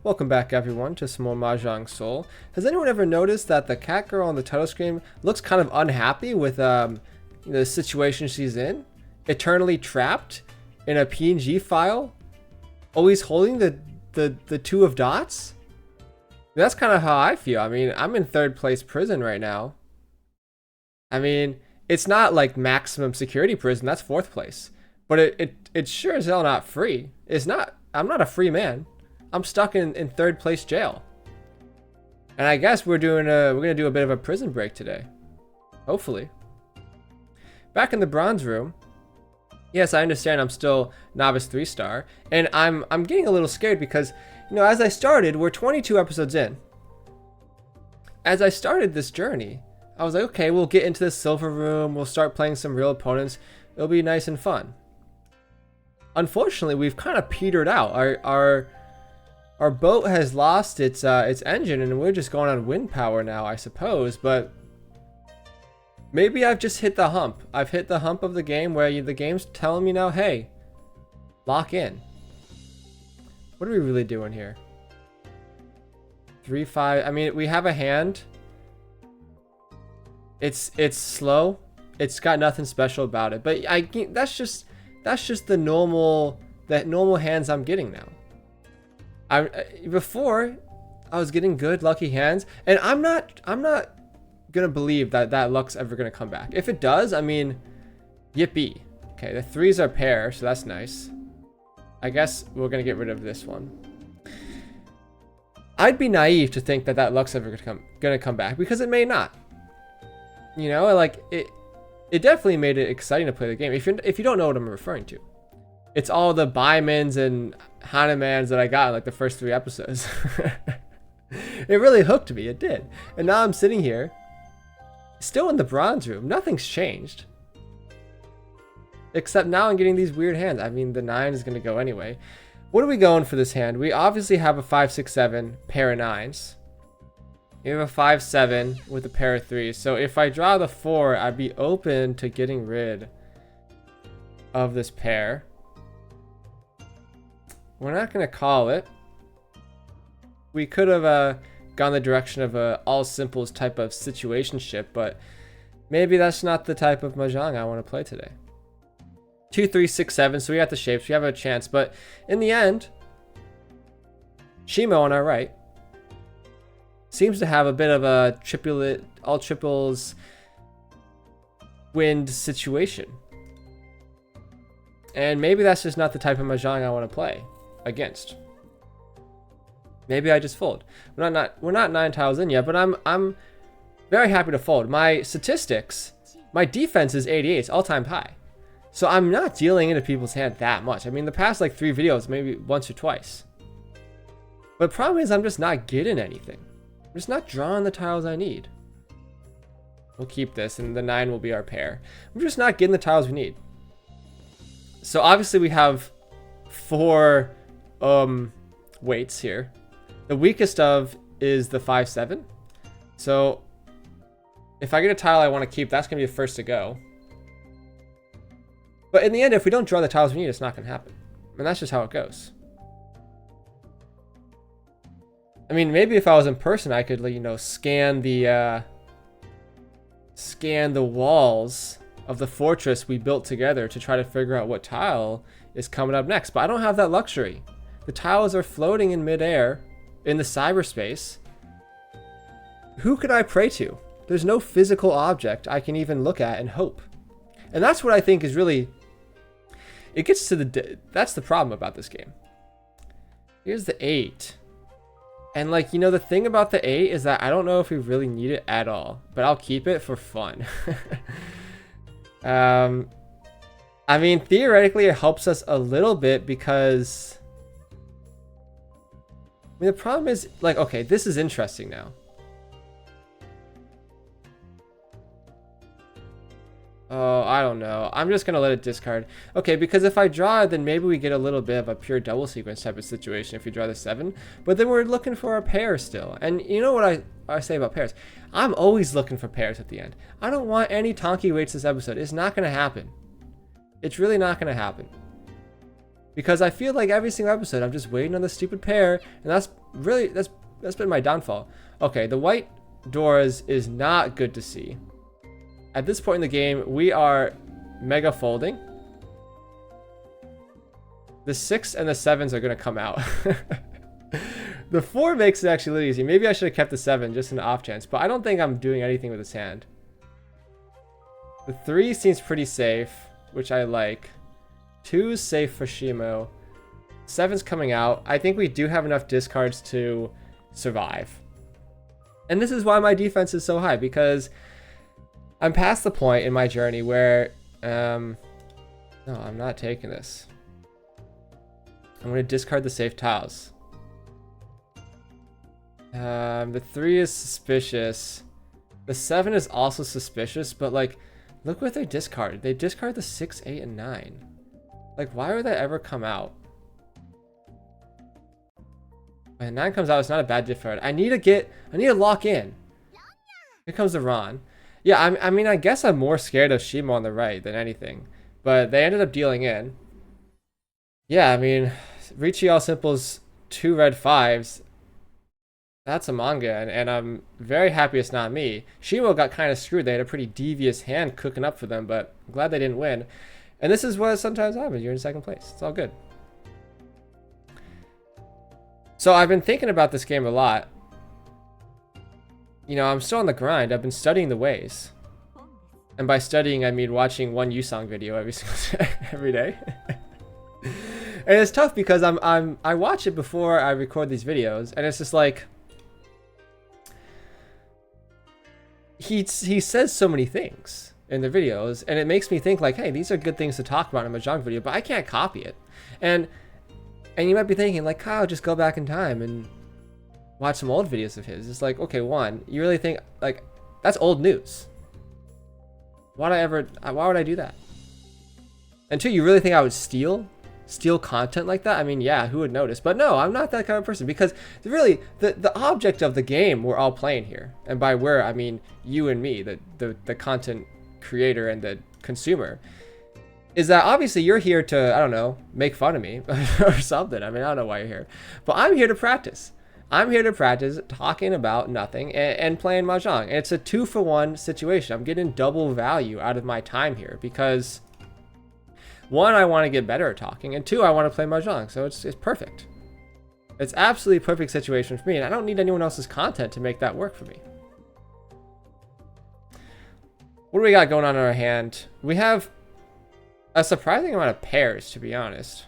Welcome back everyone to some more Mahjong Soul. Has anyone ever noticed that the cat girl on the title screen looks kind of unhappy with the situation she's in? Eternally trapped in a PNG file? Always holding the two of dots? That's kind of how I feel. I mean, I'm in third place prison right now. I mean, it's not like maximum security prison, that's fourth place. But it's sure as hell not free. I'm not a free man. I'm stuck in third place jail. And I guess we're gonna do a bit of a prison break today. Hopefully. Back in the bronze room. Yes, I understand I'm still novice 3-star. And I'm getting a little scared because, as I started, we're 22 episodes in. As I started this journey, I was like, okay, we'll get into the silver room, we'll start playing some real opponents. It'll be nice and fun. Unfortunately, we've kind of petered out. Our boat has lost its engine, and we're just going on wind power now, I suppose. But maybe I've just hit the hump. I've hit the hump of the game where the game's telling me now, hey, lock in. What are we really doing here? 3-5. I mean, we have a hand. It's slow. It's got nothing special about it. But that's just the normal hands I'm getting now. Before I was getting good lucky hands, and I'm not gonna believe that luck's ever gonna come back. If it does, I mean, yippee. Okay, the 3s are pair, so that's nice. I guess we're gonna get rid of this one. I'd be naive to think that luck's ever gonna come back, because it may not. Like it definitely made it exciting to play the game. If you don't know what I'm referring to. It's all the Baimans and Hanumans that I got in like the first 3 episodes. It really hooked me, it did. And now I'm sitting here, still in the bronze room. Nothing's changed. Except now I'm getting these weird hands. I mean, the 9 is going to go anyway. What are we going for this hand? We obviously have a 5, 6, 7 pair of 9s. We have a 5, 7 with a pair of 3s. So if I draw the 4, I'd be open to getting rid of this pair. We're not going to call it. We could have gone the direction of a all simples type of situationship, but maybe that's not the type of Mahjong I want to play today. 2, 3, 6, 7, so we got the shapes, we have a chance, but in the end, Shimo on our right seems to have a bit of a triplet, all triples wind situation. And maybe that's just not the type of Mahjong I want to play against. Maybe I just fold. We're not 9 tiles in yet, but I'm very happy to fold. My statistics, my defense is 88, it's all-time high. So I'm not dealing into people's hand that much. I mean, the past like 3 videos, maybe once or twice. But the problem is I'm just not getting anything. I'm just not drawing the tiles I need. We'll keep this, and the 9 will be our pair. We're just not getting the tiles we need. So obviously we have 4 weights here. The weakest of is the 5, 7. So if I get a tile I want to keep, that's going to be the first to go. But in the end, if we don't draw the tiles we need, it's not going to happen. And that's just how it goes. I mean, maybe if I was in person, I could, scan the walls of the fortress we built together to try to figure out what tile is coming up next. But I don't have that luxury. The tiles are floating in midair in the cyberspace. Who could I pray to? There's no physical object I can even look at and hope. And that's what I think is really... It gets to that's the problem about this game. Here's the 8. And the thing about the 8 is that I don't know if we really need it at all. But I'll keep it for fun. I mean, theoretically, it helps us a little bit because... I mean, the problem is, okay, this is interesting now. Oh, I don't know. I'm just going to let it discard. Okay, because if I draw it, then maybe we get a little bit of a pure double sequence type of situation if we draw the 7. But then we're looking for a pair still. And you know what I say about pairs? I'm always looking for pairs at the end. I don't want any Tonki weights this episode. It's not going to happen. It's really not going to happen. because I feel like every single episode I'm just waiting on the stupid pair, and that's been my downfall. Okay, the white doors is not good to see. At this point in the game, we are mega folding. The 6 and the 7s are going to come out. The 4 makes it actually a little easy. Maybe I should have kept the 7 just in the off chance, but I don't think I'm doing anything with this hand. The 3 seems pretty safe, which I like. 2's safe for Shimo. 7's coming out. I think we do have enough discards to survive. And this is why my defense is so high, because I'm past the point in my journey where... no, I'm not taking this. I'm going to discard the safe tiles. The 3 is suspicious. The 7 is also suspicious, but like, look what they discarded. They discard the 6, 8, and 9. Like, why would that ever come out? When 9 comes out, it's not a bad discard. I need to lock in. Here comes the Ron. Yeah, I mean, I guess I'm more scared of Shimo on the right than anything. But they ended up dealing in. Yeah, I mean, Riichi All Simple's 2 red 5s. That's a manga, and I'm very happy it's not me. Shimo got kind of screwed. They had a pretty devious hand cooking up for them, but I'm glad they didn't win. And this is what sometimes happens. You're in second place. It's all good. So I've been thinking about this game a lot. You know, I'm still on the grind. I've been studying the ways. And by studying, I mean watching one Yusong video every day. And it's tough because I watch it before I record these videos, and it's just like he says so many things in the videos, and it makes me think like, hey, these are good things to talk about in a Mahjong video, but I can't copy it. And you might be thinking like, Kyle, just go back in time and watch some old videos of his. It's like, okay, one, you really think like that's old news? Why would I do that? And two, you really think I would steal content like that? I mean, yeah, who would notice? But no, I'm not that kind of person, because really the object of the game we're all playing here, and by we're I mean you and me, the content creator and the consumer, is that obviously you're here to, I don't know, make fun of me or something. I mean, I don't know why you're here, but I'm here to practice. I'm here to practice talking about nothing and playing Mahjong. And it's a 2-for-1 situation. I'm getting double value out of my time here because one, I want to get better at talking, and two, I want to play Mahjong. So it's perfect. It's absolutely perfect situation for me, and I don't need anyone else's content to make that work for me. What do we got going on in our hand? We have a surprising amount of pairs, to be honest.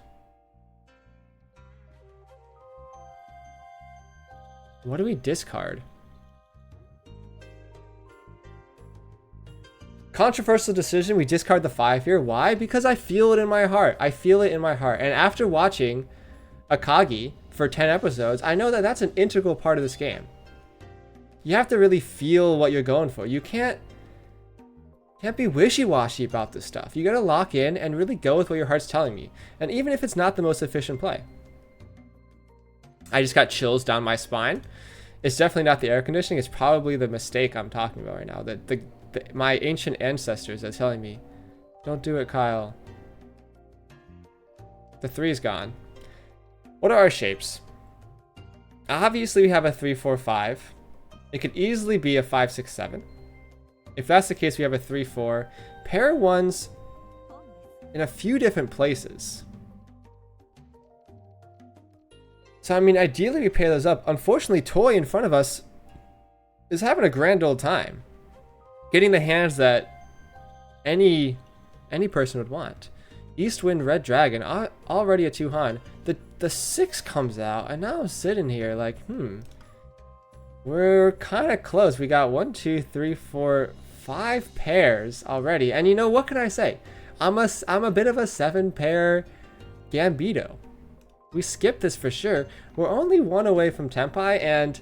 What do we discard? Controversial decision. We discard the 5 here. Why? Because I feel it in my heart. I feel it in my heart. And after watching Akagi for 10 episodes, I know that that's an integral part of this game. You have to really feel what you're going for. You can't be wishy-washy about this stuff. You gotta lock in and really go with what your heart's telling you. And even if it's not the most efficient play. I just got chills down my spine. It's definitely not the air conditioning. It's probably the mistake I'm talking about right now. My ancient ancestors are telling me, don't do it, Kyle. The 3 is gone. What are our shapes? Obviously, we have a 3, 4, 5. It could easily be a 5, 6, 7. If that's the case, we have a 3, 4. Pair 1s in a few different places. So, I mean, ideally we pair those up. Unfortunately, Toy in front of us is having a grand old time getting the hands that any person would want. East Wind, Red Dragon, already a 2 Han. The 6 comes out, and now I'm sitting here like, we're kind of close. We got 1, 2, 3, 4, 5 pairs already. And you know, what can I say? I'm a bit of a 7-pair Gambito. We skipped this for sure. We're only 1 away from Tenpai, and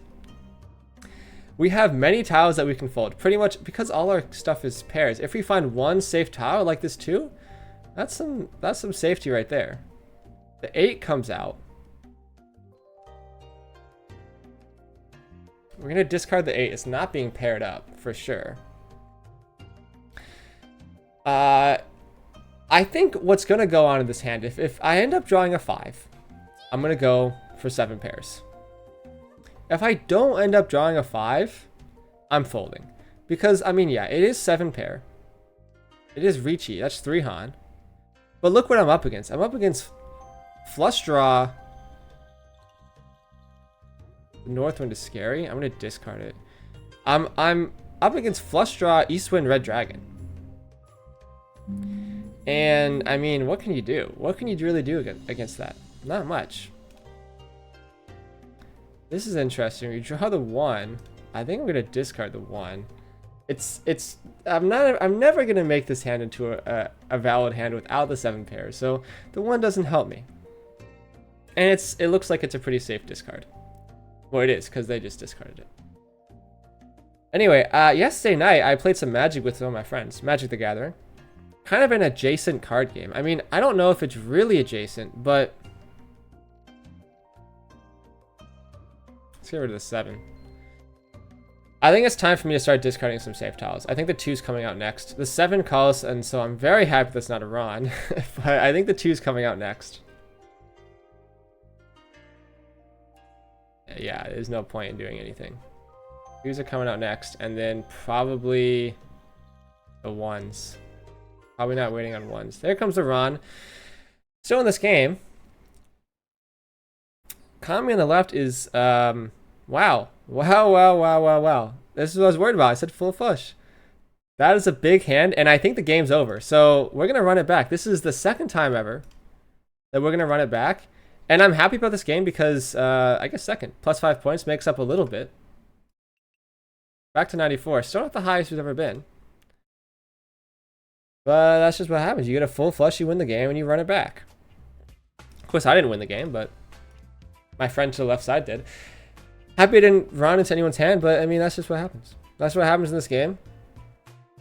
we have many tiles that we can fold. Pretty much because all our stuff is pairs. If we find 1 safe tile like this 2, that's some safety right there. The 8 comes out. We're gonna discard the 8. It's not being paired up for sure. I I think what's going to go on in this hand, if I end up drawing a 5, I'm going to go for 7 pairs. If I don't end up drawing a 5, I'm folding. Because, I mean, yeah, it is 7 pair. It is Riichi. That's 3 Han. But look what I'm up against. I'm up against flush draw. The north wind is scary. I'm going to discard it. I'm up against flush draw, east wind, red dragon. And, I mean, what can you do? What can you really do against that? Not much. This is interesting. You draw the 1. I think I'm going to discard the 1. I'm never going to make this hand into a valid hand without the 7 pairs. So the 1 doesn't help me. And it looks like it's a pretty safe discard. Well, it is, because they just discarded it. Anyway, yesterday night, I played some Magic with some of my friends. Magic the Gathering. Kind of an adjacent card game. I mean, I don't know if it's really adjacent, but... Let's get rid of the 7. I think it's time for me to start discarding some safe tiles. I think the 2's coming out next. The 7 calls, and so I'm very happy that's not a Ron. But I think the 2's coming out next. Yeah, there's no point in doing anything. 2's are coming out next, and then probably the 1s. Probably not waiting on 1s. There comes the Ron. Still in this game. Kami on the left is, wow. Wow. This is what I was worried about. I said full flush. That is a big hand, and I think the game's over. So we're going to run it back. This is the second time ever that we're going to run it back. And I'm happy about this game because, I guess second. Plus 5 points makes up a little bit. Back to 94. Still not the highest we've ever been. But that's just what happens. You get a full flush, you win the game, and you run it back. Of course, I didn't win the game, but my friend to the left side did. Happy I didn't run into anyone's hand, but I mean, that's just what happens. That's what happens in this game.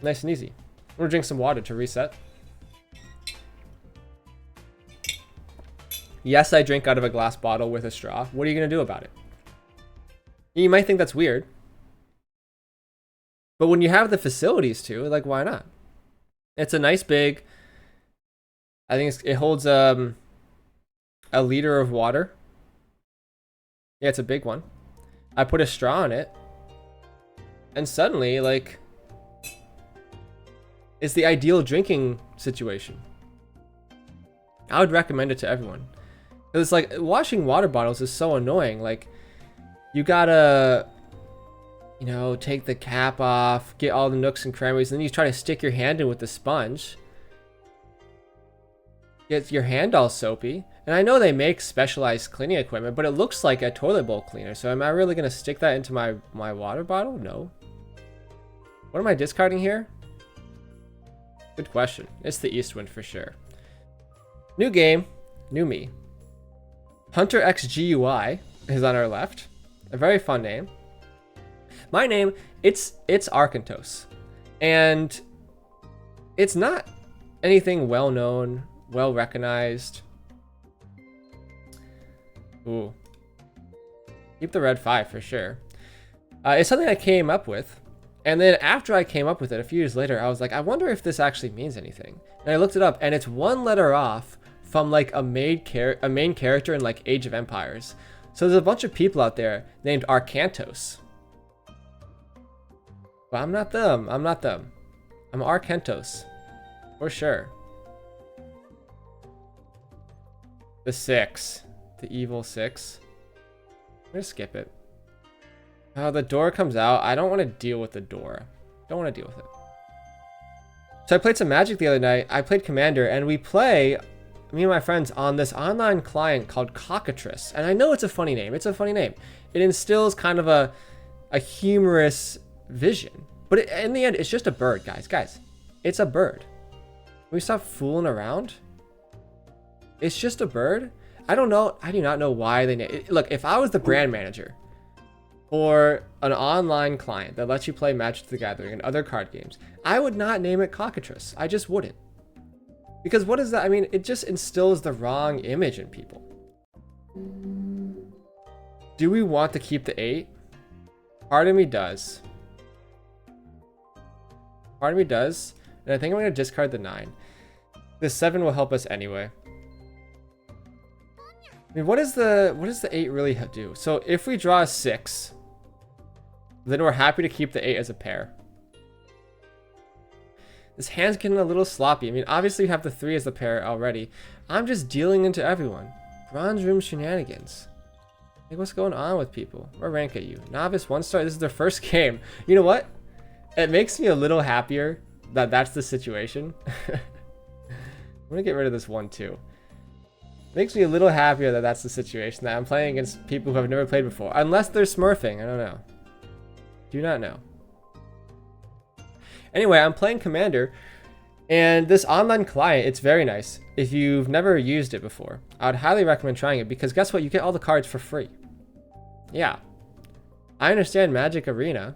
Nice and easy. I'm gonna drink some water to reset. Yes, I drink out of a glass bottle with a straw. What are you gonna do about it? You might think that's weird. But when you have the facilities to, like, why not? It's a nice big, I think it holds a liter of water. Yeah, it's a big one. I put a straw in it, and suddenly, like, it's the ideal drinking situation. I would recommend it to everyone. Because, like, washing water bottles is so annoying. Like, you gotta, you know, take the cap off, get all the nooks and crannies, and then you try to stick your hand in with the sponge. Get your hand all soapy. And I know they make specialized cleaning equipment, but it looks like a toilet bowl cleaner. So am I really going to stick that into my water bottle? No. What am I discarding here? Good question. It's the Eastwind for sure. New game, new me. Hunter X GUI is on our left. A very fun name. My name, it's Arkantos. And it's not anything well known, well recognized. Ooh. Keep the red 5 for sure. It's something I came up with. And then after I came up with it, a few years later, I was like, I wonder if this actually means anything. And I looked it up, and it's 1 letter off from like a main character in like Age of Empires. So there's a bunch of people out there named Arkantos. But I'm not them. I'm Arkantos. For sure. The 6. The evil 6. I'm gonna skip it. Oh, the door comes out. I don't want to deal with the door. Don't want to deal with it. So I played some Magic the other night. I played Commander, and we play, me and my friends, on this online client called Cockatrice. And I know it's a funny name. It's a funny name. It instills kind of a humorous vision. But in the end, it's just a bird, guys. Guys, it's a bird. Can we stop fooling around? It's just a bird. I don't know. I do not know why they name it. Look, if I was the brand manager for an online client that lets you play Magic the Gathering and other card games, I would not name it Cockatrice. I just wouldn't. Because what is that? I mean, it just instills the wrong image in people. Do we want to keep the 8? Part of me does. Part of me does. And I think I'm going to discard the 9. This 7 will help us anyway. I mean, what does the 8 really do? So if we draw a 6, then we're happy to keep the 8 as a pair. This hand's getting a little sloppy. I mean, obviously we have the 3 as the pair already. I'm just dealing into everyone. Bronze room shenanigans. Like, what's going on with people? What rank are you? Novice 1 star. This is their first game. You know what? It makes me a little happier that that's the situation. I'm gonna get rid of this 1 too. Makes me a little happier that that's the situation, that I'm playing against people who I've never played before. Unless they're smurfing. I don't know. Do not know. Anyway, I'm playing Commander, and this online client, it's very nice. If you've never used it before, I would highly recommend trying it, because guess what? You get all the cards for free. Yeah. I understand Magic Arena.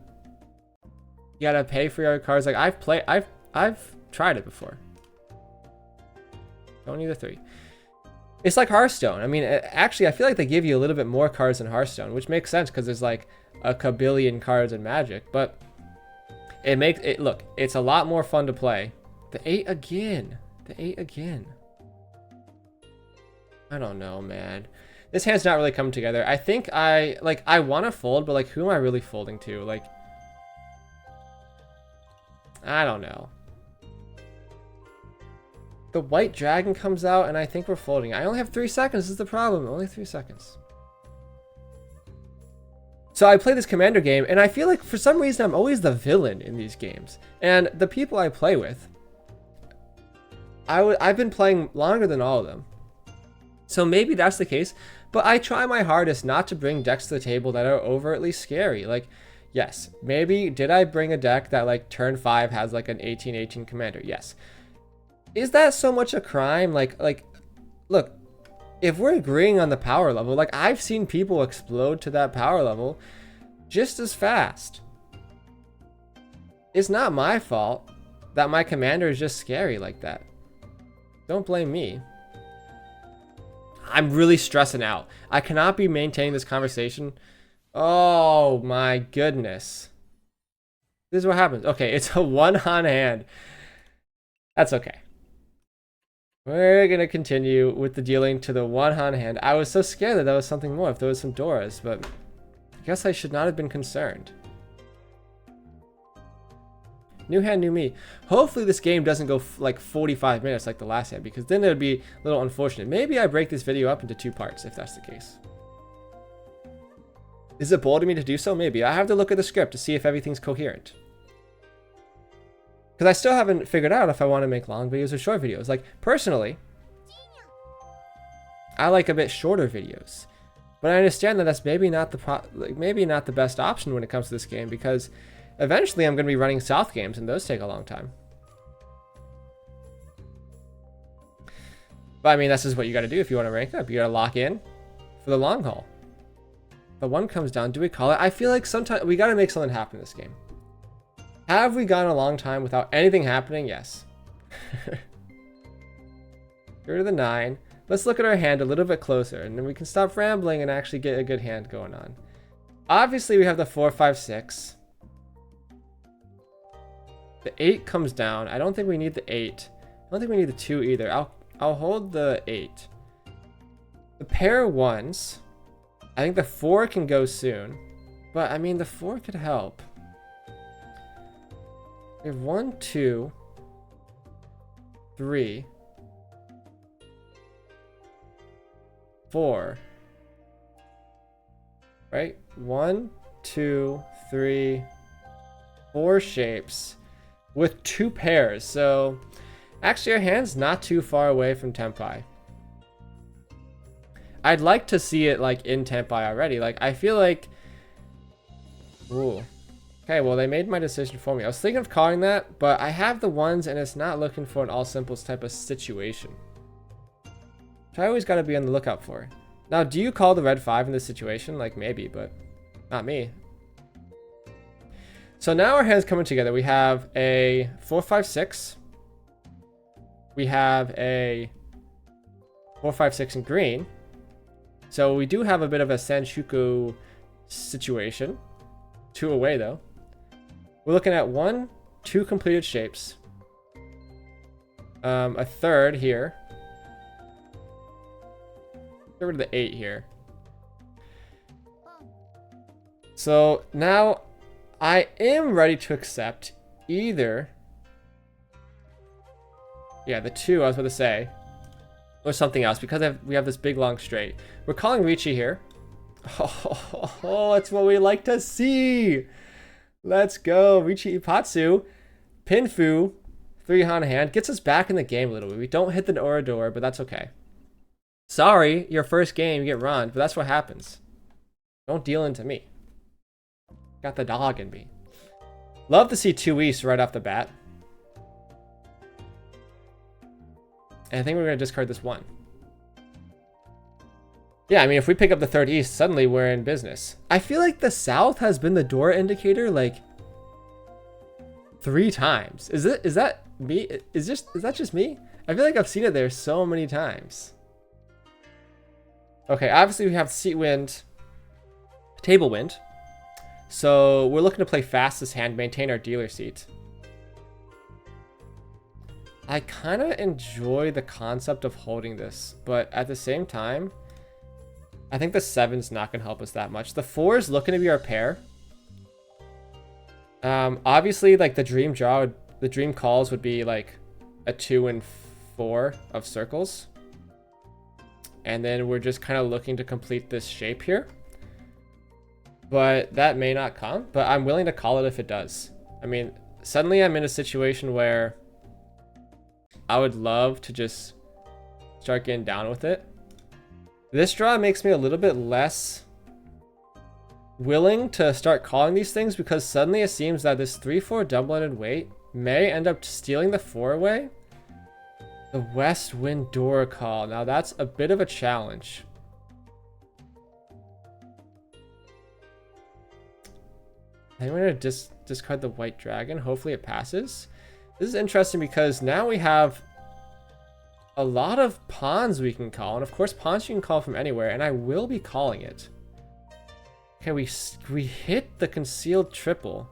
You gotta pay for your cards. Like, I've tried it before. Don't need the 3. It's like Hearthstone. I mean, actually, I feel like they give you a little bit more cards than Hearthstone, which makes sense because there's like a kabillion cards in Magic. But it makes it look. It's a lot more fun to play. The 8 again. The 8 again. I don't know, man. This hand's not really coming together. I think I want to fold, but like, who am I really folding to? Like, I don't know. The white dragon comes out, and I think we're folding. I only have 3 seconds. This is the problem. Only 3 seconds. So I play this Commander game, and I feel like for some reason I'm always the villain in these games. And the people I play with, I've been playing longer than all of them. So maybe that's the case. But I try my hardest not to bring decks to the table that are overtly scary. Like, yes, maybe did I bring a deck that like turn 5 has like an 18/18 Commander? Yes. Is that so much a crime? Like, look, if we're agreeing on the power level, like, I've seen people explode to that power level just as fast. It's not my fault that my commander is just scary like that. Don't blame me. I'm really stressing out. I cannot be maintaining this conversation. Oh my goodness. This is what happens. Okay, it's a 1 on hand. That's okay. We're going to continue with the dealing to the 1 on hand. I was so scared that was something more, if there was some Doras, but I guess I should not have been concerned. New hand, new me. Hopefully this game doesn't go like 45 minutes like the last hand, because then it would be a little unfortunate. Maybe I break this video up into 2 parts, if that's the case. Is it bold of me to do so? Maybe. I have to look at the script to see if everything's coherent. Because I still haven't figured out if I want to make long videos or short videos. Like, personally, I like a bit shorter videos. But I understand that that's maybe not the best option when it comes to this game, because eventually I'm going to be running South games, and those take a long time. But I mean, that's just what you got to do if you want to rank up. You got to lock in for the long haul. The 1 comes down. Do we call it? I feel like sometimes we got to make something happen in this game. Have we gone a long time without anything happening? Yes. Go to the 9. Let's look at our hand a little bit closer, and then we can stop rambling and actually get a good hand going on. Obviously, we have the 4, 5, 6. The 8 comes down. I don't think we need the 8. I don't think we need the 2 either. I'll hold the 8. The pair of 1s. I think the 4 can go soon. But, I mean, the 4 could help. We have 1, 2, 3, 4. Right? 1, 2, 3, 4 shapes with 2 pairs. So actually our hand's not too far away from Tempai. I'd like to see it like in Tempai already. Like, I feel like, ooh. Okay, well, they made my decision for me. I was thinking of calling that, but I have the 1s, and it's not looking for an all simples type of situation, which I always got to be on the lookout for. Now, do you call the red 5 in this situation? Like, maybe, but not me. So now our hand's coming together. We have a 4, 5, 6. We have a 4, 5, 6 in green. So we do have a bit of a Sanshuku situation. 2 away, though. We're looking at 1, 2 completed shapes. A third here. Get rid of the 8 here. So now I am ready to accept either. Yeah, the 2 I was about to say. Or something else because we have this big long straight. We're calling Riichi here. Oh, that's what we like to see. Let's go. Riichi Ipatsu. Pinfu. 3 on hand. Gets us back in the game a little bit. We don't hit the Orador, but that's okay. Sorry, your first game, you get run, but that's what happens. Don't deal into me. Got the dog in me. Love to see 2 East right off the bat. And I think we're going to discard this 1. Yeah, I mean, if we pick up the 3rd East, suddenly we're in business. I feel like the South has been the door indicator, like, 3 times. Is that me? Is that just me? I feel like I've seen it there so many times. Okay, obviously we have seat wind, table wind. So we're looking to play fast this hand, maintain our dealer seat. I kind of enjoy the concept of holding this, but at the same time, I think the 7's not going to help us that much. The 4 is looking to be our pair. Obviously, like the dream draw, the dream calls would be like a 2 and 4 of circles. And then we're just kind of looking to complete this shape here. But that may not come, but I'm willing to call it if it does. I mean, suddenly I'm in a situation where I would love to just start getting down with it. This draw makes me a little bit less willing to start calling these things because suddenly it seems that this 3-4 double-ended weight may end up stealing the 4 away. The West Wind door call. Now that's a bit of a challenge. I think we're going to discard the White Dragon. Hopefully it passes. This is interesting because now we have a lot of pawns we can call. And of course, pawns you can call from anywhere. And I will be calling it. Okay, we hit the concealed triple.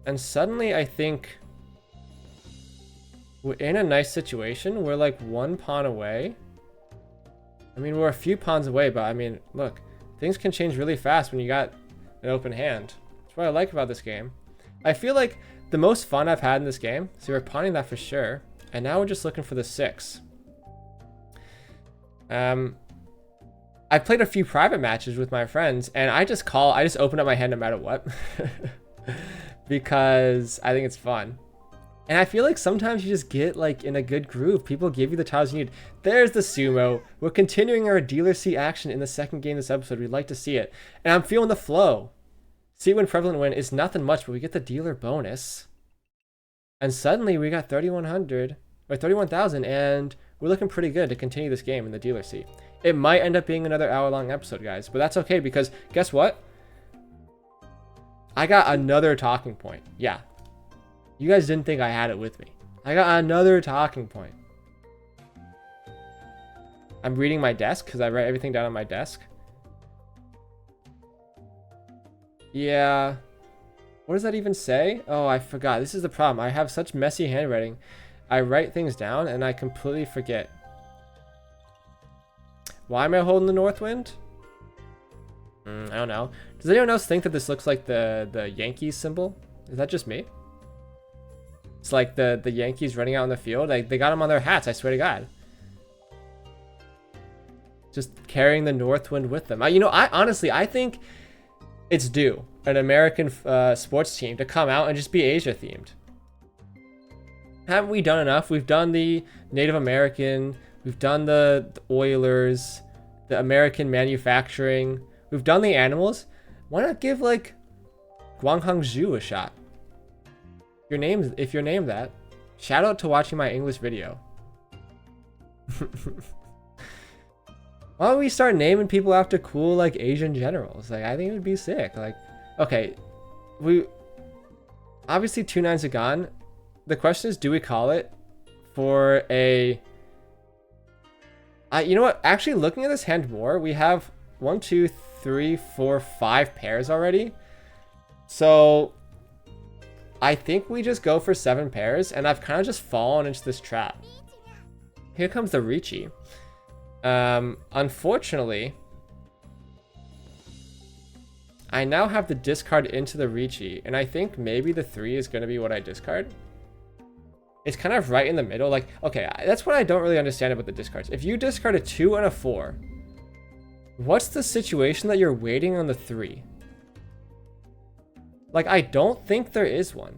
And suddenly I think we're in a nice situation. We're like 1 pawn away. I mean, we're a few pawns away, but I mean, look, things can change really fast when you got an open hand. That's what I like about this game. I feel like the most fun I've had in this game, so we're pawning that for sure. And now we're just looking for the 6. I've played a few private matches with my friends, and I just open up my hand no matter what. Because I think it's fun. And I feel like sometimes you just get like in a good groove. People give you the tiles you need. There's the sumo. We're continuing our dealer seat action in the second game of this episode. We'd like to see it. And I'm feeling the flow. Seat win, prevalent win is nothing much, but we get the dealer bonus. And suddenly we got 3,100 or 31,000, and we're looking pretty good to continue this game in the dealer seat. It might end up being another hour-long episode, guys, but that's okay because guess what? I got another talking point. Yeah. You guys didn't think I had it with me. I got another talking point. I'm reading my desk because I write everything down on my desk. Yeah. What does that even say? Oh, I forgot. This is the problem. I have such messy handwriting. I write things down and I completely forget. Why am I holding the North Wind? I don't know. Does anyone else think that this looks like the Yankees symbol? Is that just me? It's like the Yankees running out on the field. Like they got them on their hats, I swear to God. Just carrying the North Wind with them. I honestly think it's due an American sports team to come out and just be Asia themed. Haven't we done enough? We've done the Native American. We've done the Oilers, the American manufacturing. We've done the animals. Why not give like Guanghangzhou a shot? If you're named that, shout out to watching my English video. Why don't we start naming people after cool like Asian generals? Like I think it would be sick. Like, okay, we obviously 2 9s are gone. The question is, do we call it for a? You know what? Actually, looking at this hand more, we have 1, 2, 3, 4, 5 pairs already. So I think we just go for 7 pairs, and I've kind of just fallen into this trap. Here comes the Riichi. Unfortunately, I now have to discard into the Riichi, and I think maybe the 3 is going to be what I discard. It's kind of right in the middle. Like, okay, that's what I don't really understand about the discards. If you discard a 2 and a 4, what's the situation that you're waiting on the 3? Like, I don't think there is one.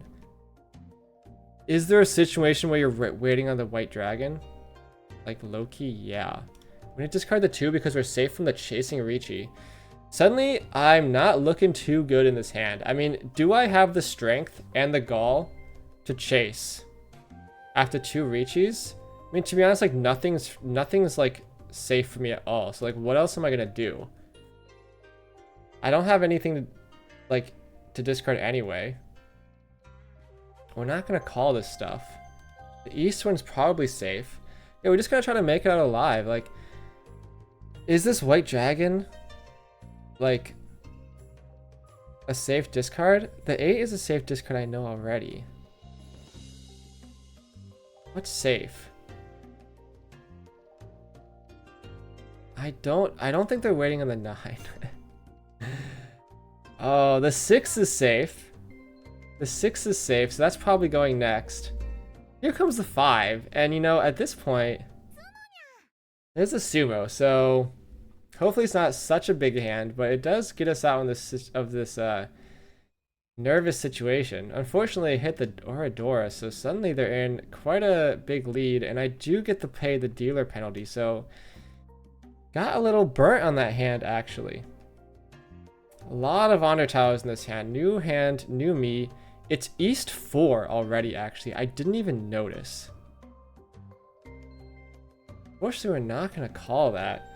Is there a situation where you're waiting on the white dragon? Like, low-key, yeah. I'm going to discard the 2 because we're safe from the chasing Riichi. Suddenly, I'm not looking too good in this hand. I mean, do I have the strength and the gall to chase after 2 Riichis? I mean, to be honest, like, nothing's like safe for me at all. So, like, what else am I going to do? I don't have anything to, like, to discard anyway. We're not going to call this stuff. The east one's probably safe. Yeah, we're just going to try to make it out alive. Like, is this white dragon, like, a safe discard? The 8 is a safe discard, I know already. What's safe? I don't think they're waiting on the 9. Oh, the 6 is safe. The 6 is safe, so that's probably going next. Here comes the 5, and you know, at this point, there's a sumo, so hopefully it's not such a big hand, but it does get us out of this nervous situation. Unfortunately, it hit the Oradora, so suddenly they're in quite a big lead, and I do get to pay the dealer penalty, so got a little burnt on that hand, actually. A lot of honor towers in this hand. New hand, new me. It's East 4 already, actually. I didn't even notice. Unfortunately, we're not going to call that.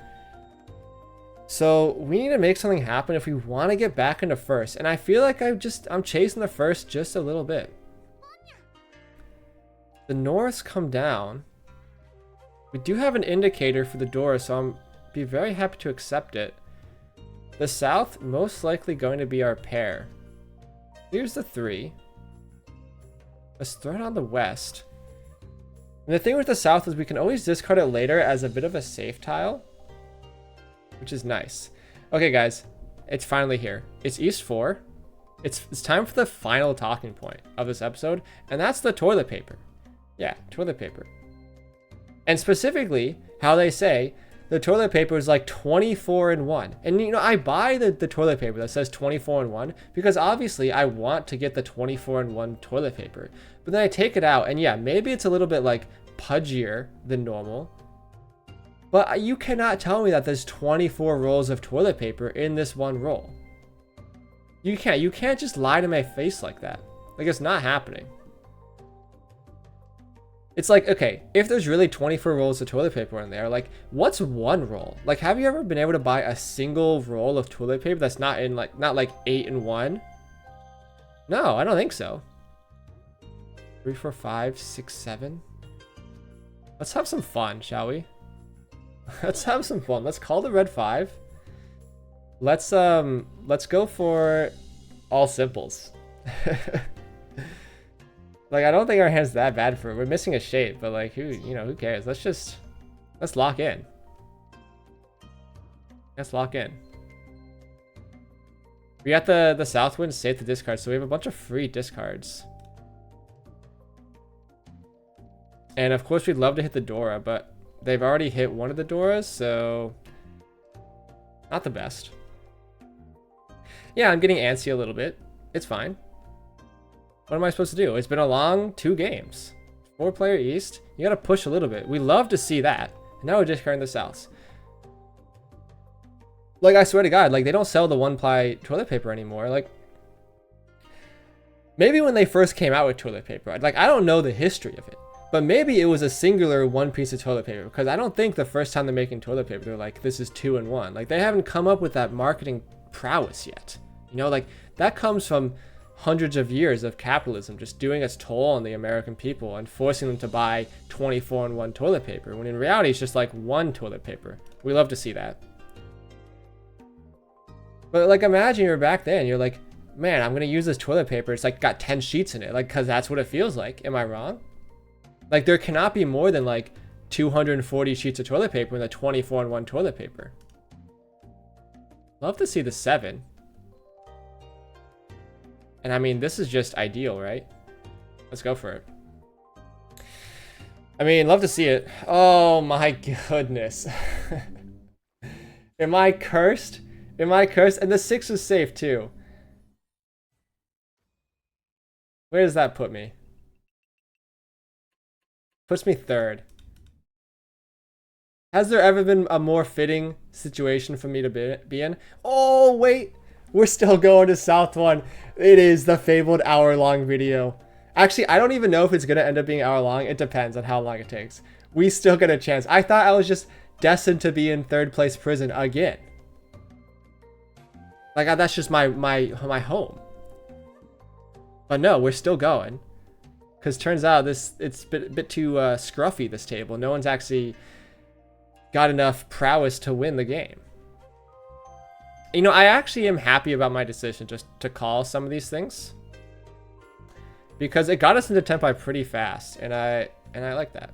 So we need to make something happen if we want to get back into first. And I feel like I'm chasing the first just a little bit. The Norths come down. We do have an indicator for the door, so I'm be very happy to accept it. The South, most likely going to be our pair. Here's the 3. Let's throw it on the West. And the thing with the South is we can always discard it later as a bit of a safe tile, which is nice. Okay, guys, it's finally here. It's East 4. It's time for the final talking point of this episode, and that's the toilet paper. Yeah, toilet paper. And specifically, how they say the toilet paper is like 24 in 1. And you know, I buy the toilet paper that says 24 in 1 because obviously I want to get the 24 in 1 toilet paper. But then I take it out and yeah, maybe it's a little bit like pudgier than normal. But you cannot tell me that there's 24 rolls of toilet paper in this one roll. You can't just lie to my face like that. Like, it's not happening. It's like, okay, if there's really 24 rolls of toilet paper in there, like, what's one roll? Like, have you ever been able to buy a single roll of toilet paper that's not like 8 in 1? No, I don't think so. 3, 4, 5, 6, 7. Let's have some fun, shall we? Let's have some fun. Let's call the red 5. Let's go for all simples. Like, I don't think our hand's that bad for it. We're missing a shape, but like, who cares? Let's lock in. Let's lock in. We got the Southwind safe to discard, so we have a bunch of free discards. And of course, we'd love to hit the Dora, but they've already hit one of the Doras, so not the best. Yeah, I'm getting antsy a little bit. It's fine. What am I supposed to do? It's been a long 2 games. 4-player East. You gotta push a little bit. We love to see that. And now we're discarding the South. Like, I swear to God, like, they don't sell the 1-ply toilet paper anymore. Like, maybe when they first came out with toilet paper, like, I don't know the history of it. But maybe it was a singular 1 piece of toilet paper. Because I don't think the first time they're making toilet paper, they're like, this is 2 in 1. Like, they haven't come up with that marketing prowess yet. You know, like, that comes from hundreds of years of capitalism just doing its toll on the American people and forcing them to buy 24 in 1 toilet paper, when in reality it's just like 1 toilet paper. We love to see that. But like, imagine you're back then, you're like, man, I'm gonna use this toilet paper. It's like got 10 sheets in it, like, cause that's what it feels like. Am I wrong? Like, there cannot be more than like 240 sheets of toilet paper in the 24-in-1 toilet paper. Love to see the 7. And I mean, this is just ideal, right? Let's go for it. I mean, love to see it. Oh my goodness. Am I cursed? Am I cursed? And the 6 is safe too. Where does that put me? Puts me 3rd. Has there ever been a more fitting situation for me to be in? Oh, wait. We're still going to South 1. It is the fabled hour-long video. Actually, I don't even know if it's going to end up being hour-long. It depends on how long it takes. We still get a chance. I thought I was just destined to be in 3rd place prison again. Like, that's just my home. But no, we're still going. Because turns out it's a bit too scruffy, this table. No one's actually got enough prowess to win the game. You know, I actually am happy about my decision just to call some of these things. Because it got us into Tenpai pretty fast, and I like that.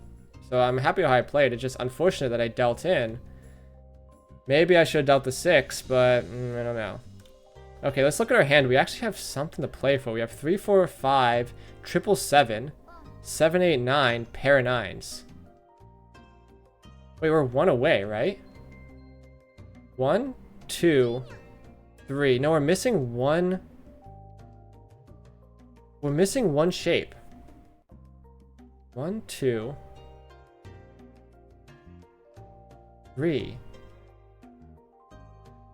So I'm happy how I played. It's just unfortunate that I dealt in. Maybe I should have dealt the 6, but I don't know. Okay, let's look at our hand. We actually have something to play for. We have 3, 4, 5, triple 7, 7, 8, 9, pair of 9s. Wait, we're 1 away, right? 1, 2, 3. No, we're missing 1. We're missing 1 shape. 1, 2, 3.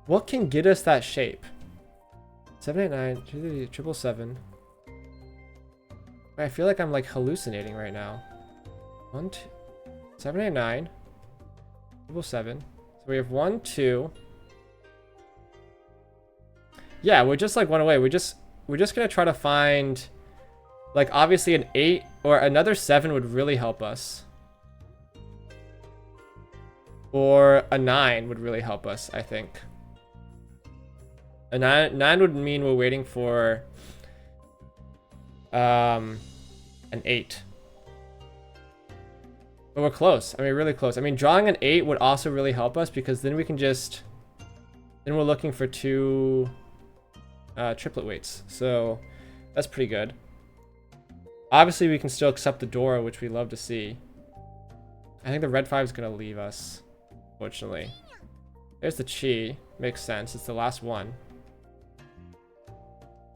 What can get us that shape? 7, 8, 9, 2, triple 7. I feel like I'm like hallucinating right now. 1, 2, 7, 8, 9, triple 7. So we have 1, 2. Yeah, we're just like 1 away. We're just gonna try to find, like, obviously an 8 or another 7 would really help us. Or a 9 would really help us, I think. A 9 would mean we're waiting for an 8. But we're close. I mean, really close. I mean, drawing an 8 would also really help us because then we can just... Then we're looking for 2 triplet weights. So that's pretty good. Obviously, we can still accept the Dora, which we love to see. I think the red 5 is going to leave us, fortunately. There's the Chi. Makes sense. It's the last one.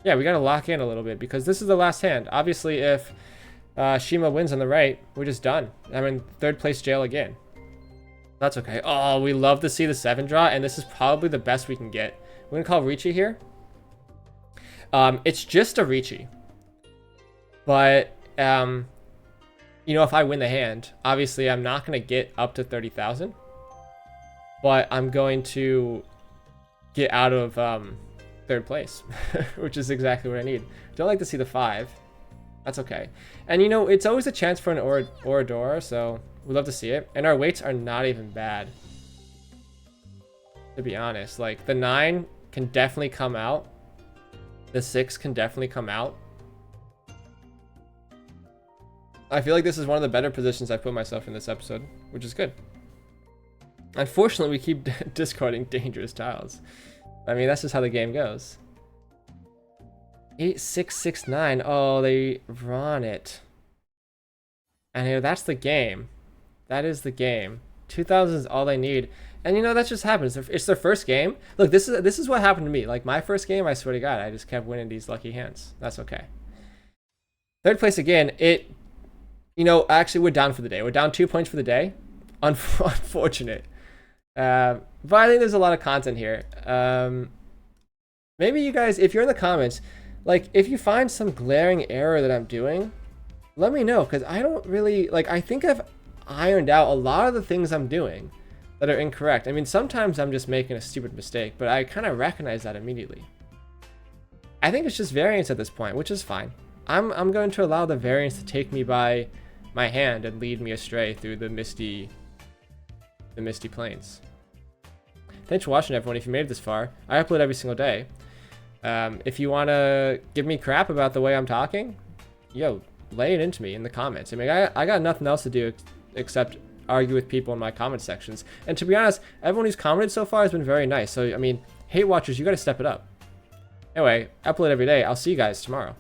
Yeah, we got to lock in a little bit because this is the last hand. Obviously, if Shima wins on the right, we're just done. I'm in 3rd place jail again. That's okay. Oh, we love to see the 7 draw, and this is probably the best we can get. We're going to call Riichi here. It's just a Riichi. But, you know, if I win the hand, obviously I'm not going to get up to 30,000. But I'm going to get out of 3rd place, which is exactly what I need. Don't like to see the 5. That's okay. And, you know, it's always a chance for an Oradora, so we love to see it. And our weights are not even bad, to be honest. Like, the 9 can definitely come out. The 6 can definitely come out. I feel like this is one of the better positions I've put myself in this episode, which is good. Unfortunately, we keep discarding dangerous tiles. I mean, that's just how the game goes. 8, 6, 6, 9. Oh, they run it. And here, that's the game. That is the game. 2,000 is all they need. And you know, that just happens. It's their first game. Look, this is what happened to me. Like, my first game, I swear to God, I just kept winning these lucky hands. That's okay. 3rd place again. You know, actually, we're down for the day. We're down 2 points for the day. Unfortunate. But I think there's a lot of content here. Maybe you guys, if you're in the comments, like, if you find some glaring error that I'm doing, let me know, because I don't really, like, I think I've ironed out a lot of the things I'm doing that are incorrect. I mean, sometimes I'm just making a stupid mistake, but I kind of recognize that immediately. I think it's just variance at this point, which is fine. I'm going to allow the variance to take me by my hand and lead me astray through the misty plains. Thanks for watching, everyone. If you made it this far, I upload every single day. If you want to give me crap about the way I'm talking, yo, lay it into me in the comments. I mean, I got nothing else to do except argue with people in my comment sections. And to be honest, everyone who's commented so far has been very nice. So, I mean, hate watchers, you got to step it up. Anyway, upload every day. I'll see you guys tomorrow.